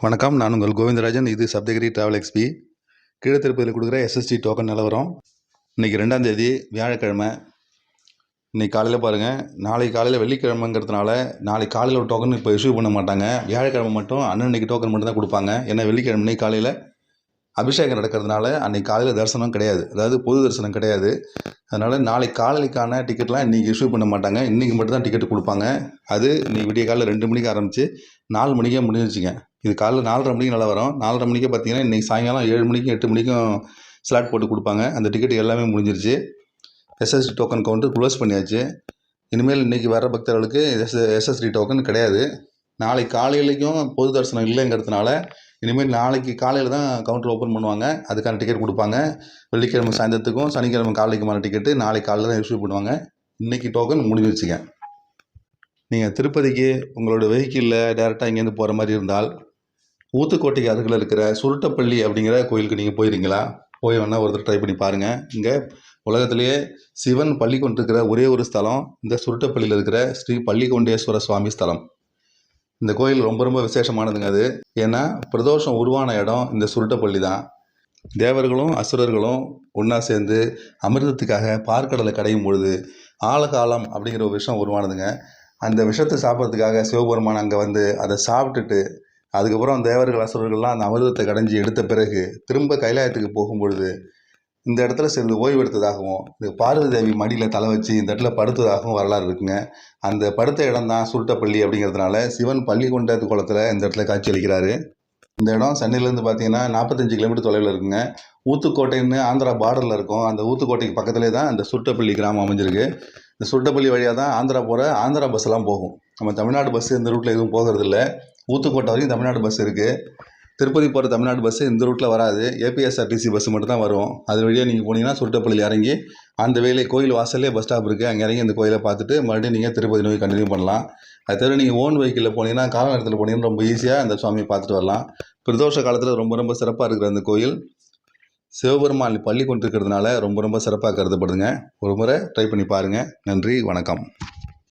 வணக்கம். நான் உங்கள் கோவிந்தராஜன். இது சப்தகிரி டிராவல் எக்ஸ்பி. கீழத்திருப்பதியில் கொடுக்குற எஸ்எஸ்டி டோக்கன் நிலவரம். இன்றைக்கி 2ஆம் தேதி வியாழக்கிழமை. இன்றைக்கி காலையில் பாருங்கள், நாளைக்கு காலையில் வெள்ளிக்கிழமைங்கிறதுனால நாளைக்கு காலையில் ஒரு டோக்கன் இப்போ இஷ்யூ பண்ண மாட்டாங்க. வியாழக்கிழமை மட்டும் அன்னன்னைக்கு டோக்கன் மட்டும் தான் கொடுப்பாங்க. ஏன்னா வெள்ளிக்கிழமை இன்னைக்கு காலையில் அபிஷேகம் நடக்கிறதுனால அன்றைக்கி காலையில் தரிசனம் கிடையாது, அதாவது பொது தரிசனம் கிடையாது. அதனால் நாளைக்கு காலைக்கான டிக்கெட்லாம் இன்றைக்கி இஷ்யூ பண்ண மாட்டாங்க. இன்றைக்கி மட்டும் தான் டிக்கெட் கொடுப்பாங்க. அது இன்றைக்கி விடிய காலையில் 2 மணிக்கு ஆரம்பித்து 4 மணிக்கே முடிஞ்சிச்சுங்க. இது காலையில் 4:30 மணிக்கு நல்லா வரும். 4:30 மணிக்கே பார்த்தீங்கன்னா இன்றைக்கி சாயங்காலம் 7 மணிக்கும் 8 மணிக்கும் ஸ்லாட் போட்டு கொடுப்பாங்க. அந்த டிக்கெட் எல்லாமே முடிஞ்சிருச்சு. எஸ்எஸ்டி டோக்கன் கவுண்டர் க்ளோஸ் பண்ணியாச்சு. இனிமேல் இன்றைக்கி வர பக்தர்களுக்கு எஸ்எஸ்டி டோக்கன் கிடையாது. நாளைக்கு காலையிலைக்கும் பொது தரிசனம் இல்லைங்கிறதுனால இனிமேல் நாளைக்கு காலையில் தான் கவுண்டர் ஓப்பன் பண்ணுவாங்க. அதுக்கான டிக்கெட் கொடுப்பாங்க. வெள்ளிக்கிழமை சாயந்தரத்துக்கும் சனிக்கிழமை காலைக்குமான டிக்கெட்டு நாளைக்கு காலையில் தான் இஷ்யூ பண்ணுவாங்க. இன்றைக்கி டோக்கன் முடிஞ்சிருச்சுங்க. நீங்கள் திருப்பதிக்கு உங்களோட வெஹிக்கிளில் டேரெக்டாக இங்கேருந்து போகிற மாதிரி இருந்தால் ஊத்துக்கோட்டைக்கு அருகில் இருக்கிற சுருட்டப்பள்ளி அப்படிங்கிற கோயிலுக்கு நீங்கள் போயிருக்கீங்களா? போய் வேணால் ஒருத்தர் ட்ரை பண்ணி பாருங்கள். இங்கே உலகத்திலேயே சிவன் பள்ளி கொண்டிருக்கிற ஒரே ஒரு ஸ்தலம் இந்த சுருட்டப்பள்ளியில் இருக்கிற ஸ்ரீ பள்ளிகொண்டேஸ்வர சுவாமி ஸ்தலம். இந்த கோயில் ரொம்ப ரொம்ப விசேஷமானதுங்க. அது ஏன்னா பிரதோஷம் உருவான இடம் இந்த சுருட்டப்பள்ளி தான். தேவர்களும் அசுரர்களும் ஒன்றா சேர்ந்து அமிர்தத்துக்காக பார்க்கடலை கடையும் பொழுது ஆலகாலம் அப்படிங்கிற ஒரு விஷயம் உருவானதுங்க. அந்த விஷத்தை சாப்பிட்றதுக்காக சிவபெருமான் அங்கே வந்து அதை சாப்பிட்டுட்டு அதுக்கப்புறம் தேவர்கள் அசுரர்கள்லாம் அந்த அமிர்தத்தை கடைஞ்சி எடுத்த பிறகு திரும்ப கைலாயத்துக்கு போகும்பொழுது இந்த இடத்துல சேர்ந்து ஓய்வு எடுத்ததாகவும் இந்த பார்வதி தேவி மடியில் தலை வச்சு இந்த இடத்துல படுத்ததாகவும் வரலாறு இருக்குங்க. அந்த படுத்த இடம் தான் சுருட்டப்பள்ளி அப்படிங்கிறதுனால சிவன் பள்ளி கொண்ட குளத்தில் இந்த இடத்துல காட்சி அளிக்கிறாரு. இந்த இடம் சென்னையிலேருந்து பார்த்தீங்கன்னா 45 கிலோமீட்டர் தொலைவில் இருக்குங்க. ஊத்துக்கோட்டைன்னு ஆந்திரா பார்டரில் இருக்கும். அந்த ஊத்துக்கோட்டைக்கு பக்கத்துலேயே தான் இந்த சுருட்டப்பள்ளி கிராமம் அமைஞ்சிருக்கு. இந்த சுருட்டப்பள்ளி வழியாக தான் ஆந்திரா போகிற ஆந்திரா பஸ்ஸெல்லாம் போகும். நம்ம தமிழ்நாடு பஸ்ஸு இந்த ரூட்டில் எதுவும் போகிறதில்ல. ஊத்துக்கோட்டை வரைக்கும் தமிழ்நாடு பஸ் இருக்குது. திருப்பதி போகிற தமிழ்நாடு பஸ்ஸு இந்த ரூட்டில் வராது. ஏபிஎஸ்ஆர்டிசி பஸ் மட்டும் தான் வரும். அது வழியாக நீங்கள் போனீங்கன்னா சுருட்டப்பள்ளியில் இறங்கி அந்த வேலை கோயில் வாசல்லே பஸ் ஸ்டாப் இருக்குது. அங்கே இறங்கி இந்த கோயிலை பார்த்துட்டு மறுபடியும் நீங்கள் திருப்பதி நோக்கி கண்டினியூ பண்ணலாம். அது தவிர நீங்கள் ஓன் வெஹிக்கிளில் போனீங்கன்னா கால நேரத்தில் போனீங்கன்னா ரொம்ப ஈஸியாக அந்த சுவாமியை பார்த்துட்டு வரலாம். பிரதோஷ காலத்தில் ரொம்ப ரொம்ப சிறப்பாக இருக்கிற அந்த கோயில் சிவபெருமான் பள்ளி கொண்டிருக்கிறதுனால ரொம்ப ரொம்ப சிறப்பாக கருதப்படுதுங்க. ஒரு முறை ட்ரை பண்ணி பாருங்கள். நன்றி, வணக்கம்.